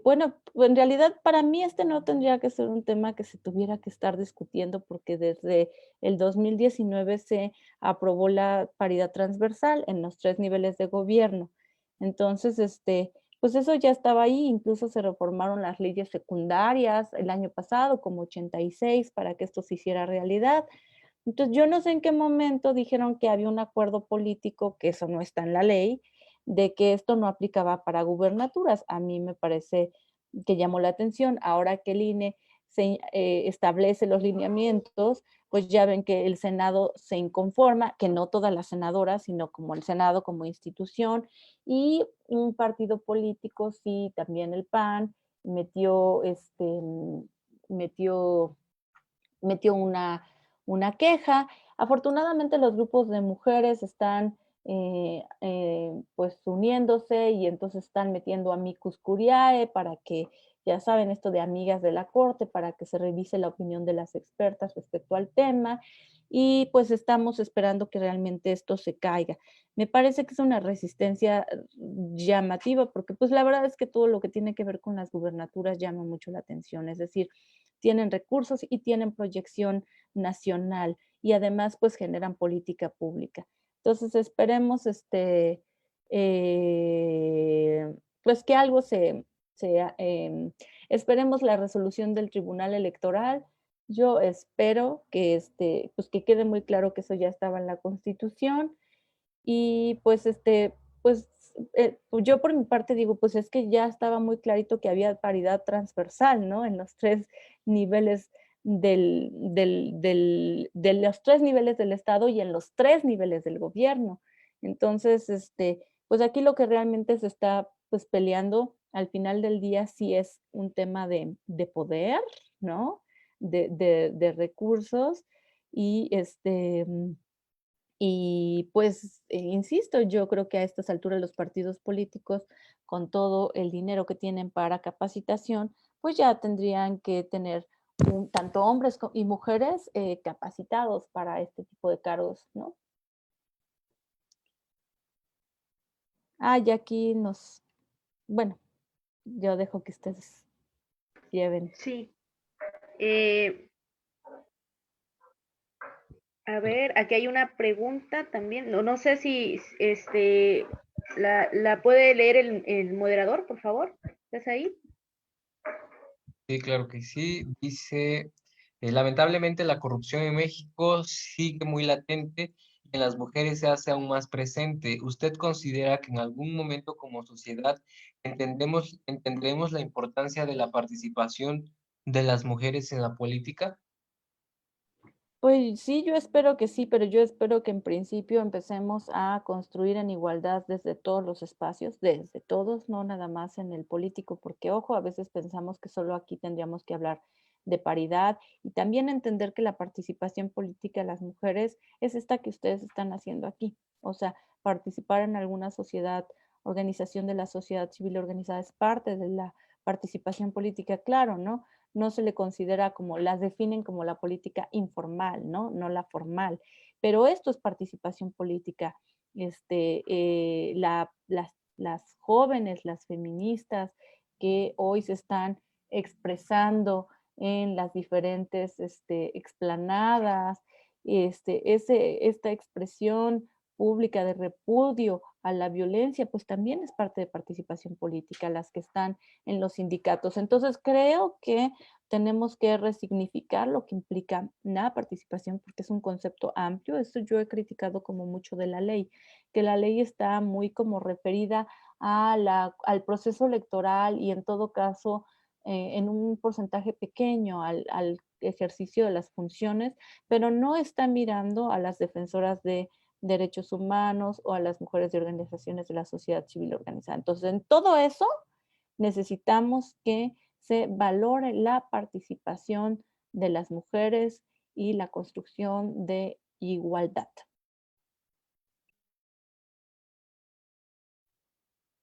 Bueno, en realidad para mí no tendría que ser un tema que se tuviera que estar discutiendo porque desde el 2019 se aprobó la paridad transversal en los 3 niveles de gobierno. Entonces, pues eso ya estaba ahí, incluso se reformaron las leyes secundarias el año pasado, como 86, para que esto se hiciera realidad. Entonces, yo no sé en qué momento dijeron que había un acuerdo político, que eso no está en la ley, de que esto no aplicaba para gubernaturas. A mí me parece que llamó la atención. Ahora que el INE establece los lineamientos, pues ya ven que el Senado se inconforma, que no todas las senadoras, sino como el Senado como institución, y un partido político, sí, también el PAN, metió una queja. Afortunadamente los grupos de mujeres están pues uniéndose y entonces están metiendo amicus curiae para que, ya saben, esto de amigas de la corte, para que se revise la opinión de las expertas respecto al tema y pues estamos esperando que realmente esto se caiga. Me parece que es una resistencia llamativa porque pues la verdad es que todo lo que tiene que ver con las gubernaturas llama mucho la atención, es decir, tienen recursos y tienen proyección nacional y además pues generan política pública. Entonces esperemos pues que algo esperemos la resolución del Tribunal Electoral. Yo espero que pues que quede muy claro que eso ya estaba en la Constitución y pues pues yo por mi parte digo, pues es que ya estaba muy clarito que había paridad transversal, ¿no? En los 3 niveles de los 3 niveles del Estado y en los 3 niveles del gobierno. Entonces, pues aquí lo que realmente se está pues peleando al final del día sí es un tema de poder, ¿no? De recursos y y pues, insisto, yo creo que a estas alturas los partidos políticos, con todo el dinero que tienen para capacitación, pues ya tendrían que tener tanto hombres y mujeres capacitados para este tipo de cargos, ¿no? Y aquí bueno, yo dejo que ustedes lleven. Sí. A ver, aquí hay una pregunta también. No sé si ¿La puede leer el moderador, por favor? ¿Estás ahí? Sí, claro que sí. Dice, lamentablemente la corrupción en México sigue muy latente y en las mujeres se hace aún más presente. ¿Usted considera que en algún momento como sociedad entendremos la importancia de la participación de las mujeres en la política? Pues sí, yo espero que sí, pero yo espero que en principio empecemos a construir en igualdad desde todos los espacios, desde todos, no nada más en el político, porque ojo, a veces pensamos que solo aquí tendríamos que hablar de paridad y también entender que la participación política de las mujeres es esta que ustedes están haciendo aquí. O sea, participar en alguna sociedad, organización de la sociedad civil organizada es parte de la participación política, claro, ¿no? No se le considera como, las definen como la política informal, ¿no? No la formal. Pero esto es participación política. Las jóvenes, las feministas que hoy se están expresando en las diferentes explanadas, esta expresión pública de repudio a la violencia, pues también es parte de participación política, las que están en los sindicatos. Entonces creo que tenemos que resignificar lo que implica la participación, porque es un concepto amplio. Esto yo he criticado como mucho de la ley, que la ley está muy como referida al proceso electoral y en todo caso en un porcentaje pequeño al ejercicio de las funciones, pero no está mirando a las defensoras de derechos humanos o a las mujeres de organizaciones de la sociedad civil organizada. Entonces, en todo eso necesitamos que se valore la participación de las mujeres y la construcción de igualdad.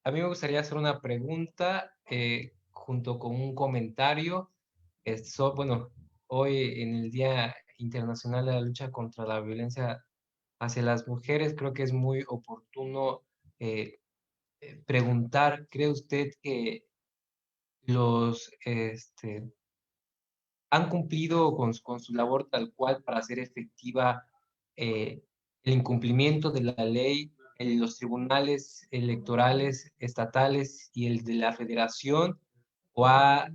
A mí me gustaría hacer una pregunta junto con un comentario. Bueno, hoy en el Día Internacional de la Lucha contra la Violencia hacia las Mujeres, creo que es muy oportuno preguntar, ¿cree usted que los han cumplido con su labor tal cual para hacer efectiva el incumplimiento de la ley en los tribunales electorales estatales y el de la federación, o ha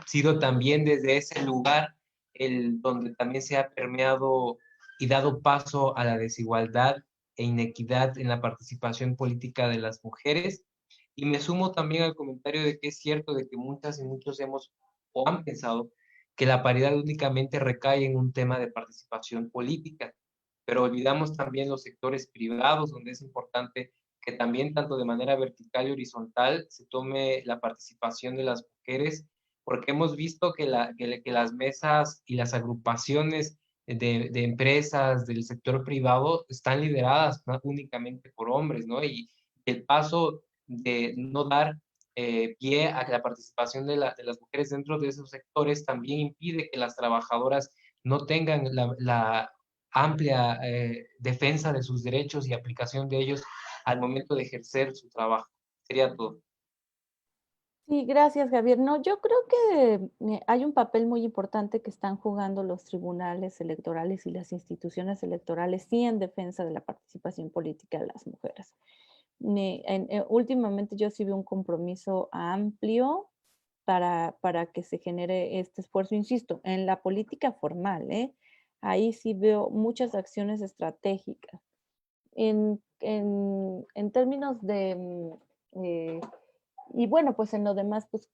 sido también desde ese lugar el donde también se ha permeado y dado paso a la desigualdad e inequidad en la participación política de las mujeres? Y me sumo también al comentario de que es cierto de que muchas y muchos hemos o han pensado que la paridad únicamente recae en un tema de participación política, pero olvidamos también los sectores privados, donde es importante que también, tanto de manera vertical y horizontal, se tome la participación de las mujeres, porque hemos visto que las mesas y las agrupaciones de empresas del sector privado están lideradas únicamente por hombres, ¿no? Y el paso de no dar pie a la participación de las mujeres dentro de esos sectores también impide que las trabajadoras no tengan la amplia defensa de sus derechos y aplicación de ellos al momento de ejercer su trabajo. Sería todo. Sí, gracias, Javier. No, yo creo que hay un papel muy importante que están jugando los tribunales electorales y las instituciones electorales, sí, en defensa de la participación política de las mujeres. Últimamente yo sí veo un compromiso amplio para que se genere este esfuerzo, insisto, en la política formal, ¿eh? Ahí sí veo muchas acciones estratégicas. En términos de, y bueno, pues en lo demás, pues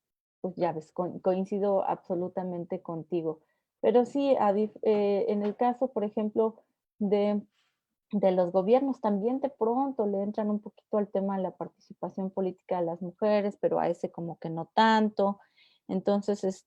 ya ves, coincido absolutamente contigo. Pero sí, en el caso, por ejemplo, de los gobiernos también de pronto le entran un poquito al tema de la participación política de las mujeres, pero a ese como que no tanto. Entonces,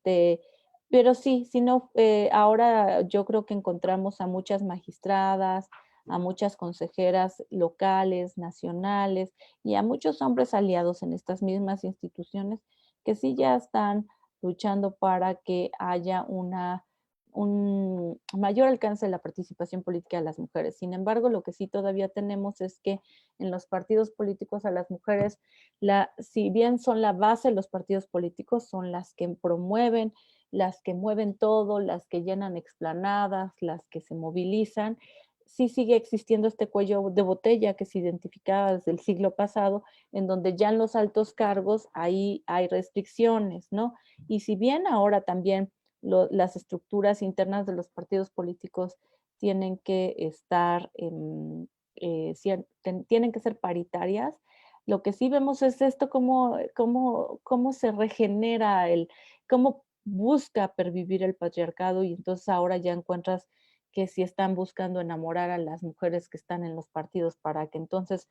pero sí, si no, ahora yo creo que encontramos a muchas magistradas, a muchas consejeras locales, nacionales y a muchos hombres aliados en estas mismas instituciones que sí ya están luchando para que haya un mayor alcance de la participación política de las mujeres. Sin embargo, lo que sí todavía tenemos es que en los partidos políticos a las mujeres, si bien son la base de los partidos políticos, son las que promueven, las que mueven todo, las que llenan explanadas, las que se movilizan, sí sigue existiendo este cuello de botella que se identificaba desde el siglo pasado, en donde ya en los altos cargos ahí hay restricciones, ¿no? Y si bien ahora también las estructuras internas de los partidos políticos tienen que estar, tienen que ser paritarias, lo que sí vemos es esto, cómo se regenera cómo busca pervivir el patriarcado, y entonces ahora ya encuentras que si están buscando enamorar a las mujeres que están en los partidos para que entonces,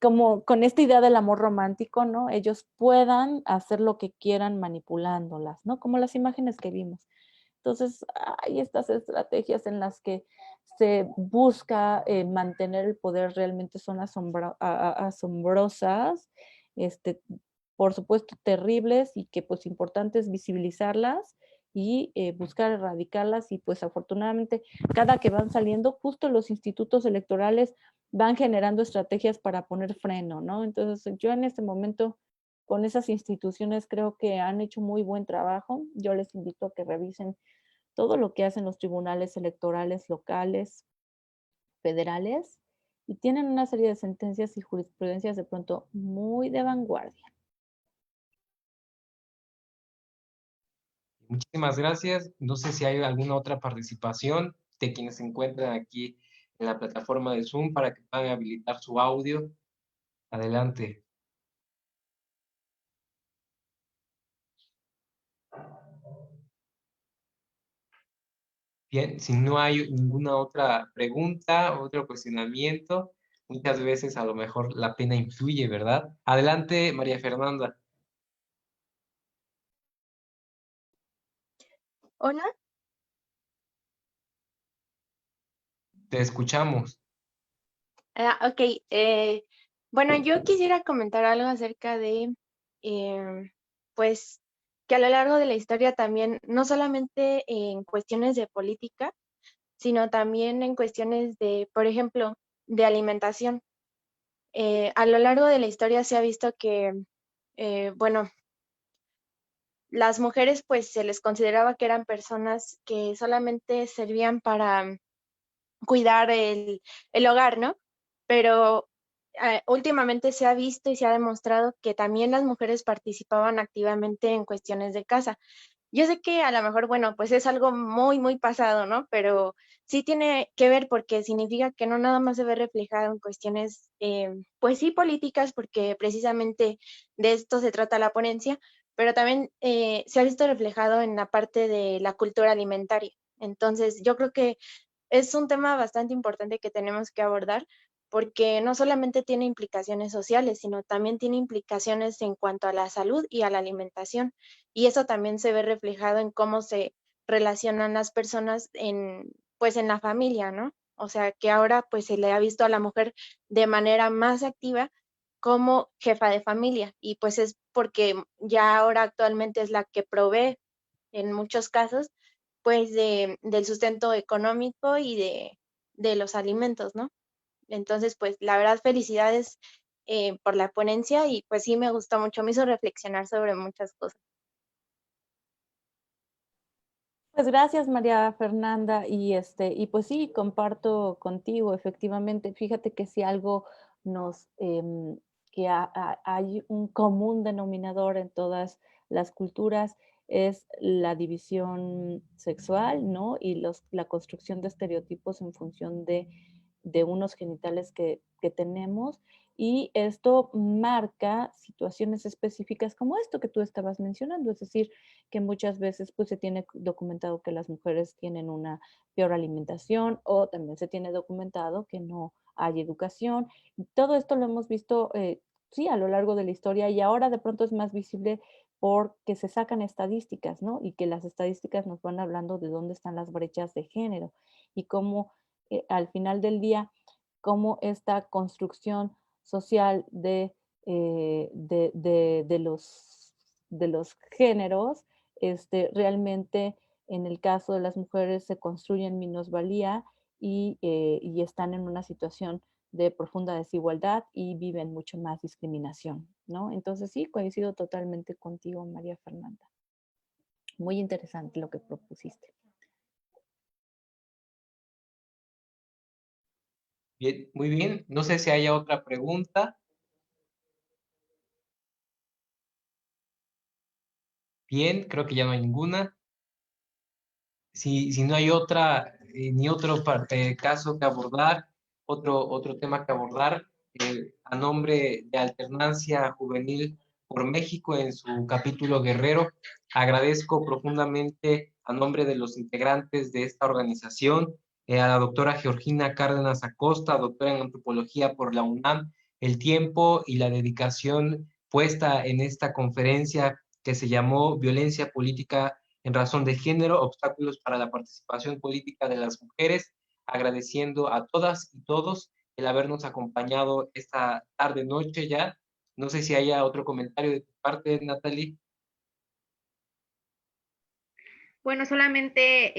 como con esta idea del amor romántico, ¿no? Ellos puedan hacer lo que quieran manipulándolas, ¿no? Como las imágenes que vimos. Entonces, hay estas estrategias en las que se busca mantener el poder, realmente son asombrosas, por supuesto terribles, y que pues importante es visibilizarlas y buscar erradicarlas, y pues afortunadamente cada que van saliendo, justo los institutos electorales van generando estrategias para poner freno, ¿no? Entonces yo en este momento con esas instituciones creo que han hecho muy buen trabajo. Yo les invito a que revisen todo lo que hacen los tribunales electorales locales, federales, y tienen una serie de sentencias y jurisprudencias de pronto muy de vanguardia. Muchísimas gracias. No sé si hay alguna otra participación de quienes se encuentran aquí en la plataforma de Zoom para que puedan habilitar su audio. Adelante. Bien, si no hay ninguna otra pregunta, otro cuestionamiento, muchas veces a lo mejor la pena influye, ¿verdad? Adelante, María Fernanda. Hola. Te escuchamos. Ok. Bueno, yo quisiera comentar algo acerca de, pues, que a lo largo de la historia también, no solamente en cuestiones de política, sino también en cuestiones de, por ejemplo, de alimentación. A lo largo de la historia se ha visto que, bueno, las mujeres pues se les consideraba que eran personas que solamente servían para cuidar el hogar, ¿no? Pero últimamente se ha visto y se ha demostrado que también las mujeres participaban activamente en cuestiones de casa. Yo sé que a lo mejor, bueno, pues es algo muy, muy pasado, ¿no? Pero sí tiene que ver porque significa que no nada más se ve reflejado en cuestiones, pues sí, políticas, porque precisamente de esto se trata la ponencia, pero también se ha visto reflejado en la parte de la cultura alimentaria. Entonces, yo creo que es un tema bastante importante que tenemos que abordar porque no solamente tiene implicaciones sociales, sino también tiene implicaciones en cuanto a la salud y a la alimentación. Y eso también se ve reflejado en cómo se relacionan las personas en, pues en la familia, ¿no? O sea, que ahora pues se le ha visto a la mujer de manera más activa como jefa de familia y pues es porque ya ahora actualmente es la que provee en muchos casos pues del sustento económico y de los alimentos, ¿no? Entonces, pues la verdad, felicidades por la ponencia y pues sí me gustó mucho, me hizo reflexionar sobre muchas cosas. Pues gracias, María Fernanda, y pues sí, comparto contigo, efectivamente. Fíjate que si algo que hay un común denominador en todas las culturas es la división sexual, ¿no? Y la construcción de estereotipos en función de unos genitales que tenemos, y esto marca situaciones específicas como esto que tú estabas mencionando, es decir, que muchas veces pues se tiene documentado que las mujeres tienen una peor alimentación, o también se tiene documentado que no hay educación. Todo esto lo hemos visto, sí, a lo largo de la historia, y ahora de pronto es más visible porque se sacan estadísticas, ¿no? Y que las estadísticas nos van hablando de dónde están las brechas de género y cómo al final del día, cómo esta construcción social de los géneros, realmente en el caso de las mujeres se construyen minusvalía y están en una situación de profunda desigualdad y viven mucho más discriminación, ¿no? Entonces sí, coincido totalmente contigo, María Fernanda. Muy interesante lo que propusiste. Bien, muy bien. No sé si haya otra pregunta. Bien, creo que ya no hay ninguna. Si no hay otra, ni otro caso que abordar, otro tema que abordar, a nombre de Alternancia Juvenil por México en su capítulo Guerrero, agradezco profundamente a nombre de los integrantes de esta organización, a la doctora Georgina Cárdenas Acosta, doctora en antropología por la UNAM, el tiempo y la dedicación puesta en esta conferencia que se llamó Violencia Política en razón de género, obstáculos para la participación política de las mujeres, agradeciendo a todas y todos el habernos acompañado esta tarde, noche ya. No sé si haya otro comentario de tu parte, Natalie. Bueno, solamente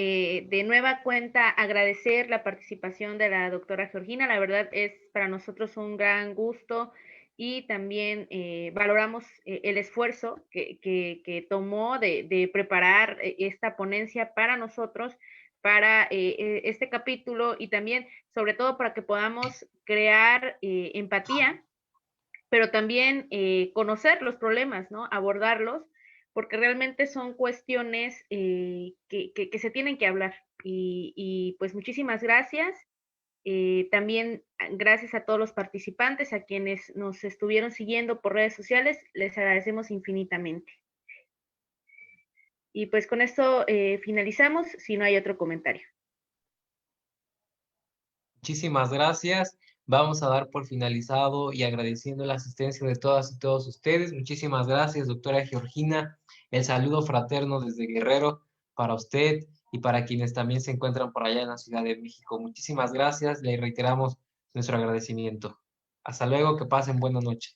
de nueva cuenta agradecer la participación de la doctora Georgina. La verdad es para nosotros un gran gusto y también valoramos el esfuerzo que tomó de preparar esta ponencia para nosotros, para este capítulo y también, sobre todo, para que podamos crear empatía, pero también conocer los problemas, ¿no? Abordarlos, porque realmente son cuestiones que se tienen que hablar. Y pues muchísimas gracias. También gracias a todos los participantes, a quienes nos estuvieron siguiendo por redes sociales, les agradecemos infinitamente. Y pues con esto finalizamos, si no hay otro comentario. Muchísimas gracias. Vamos a dar por finalizado y agradeciendo la asistencia de todas y todos ustedes. Muchísimas gracias, doctora Georgina. El saludo fraterno desde Guerrero para usted y para quienes también se encuentran por allá en la Ciudad de México. Muchísimas gracias. Le reiteramos nuestro agradecimiento. Hasta luego, que pasen buena noche.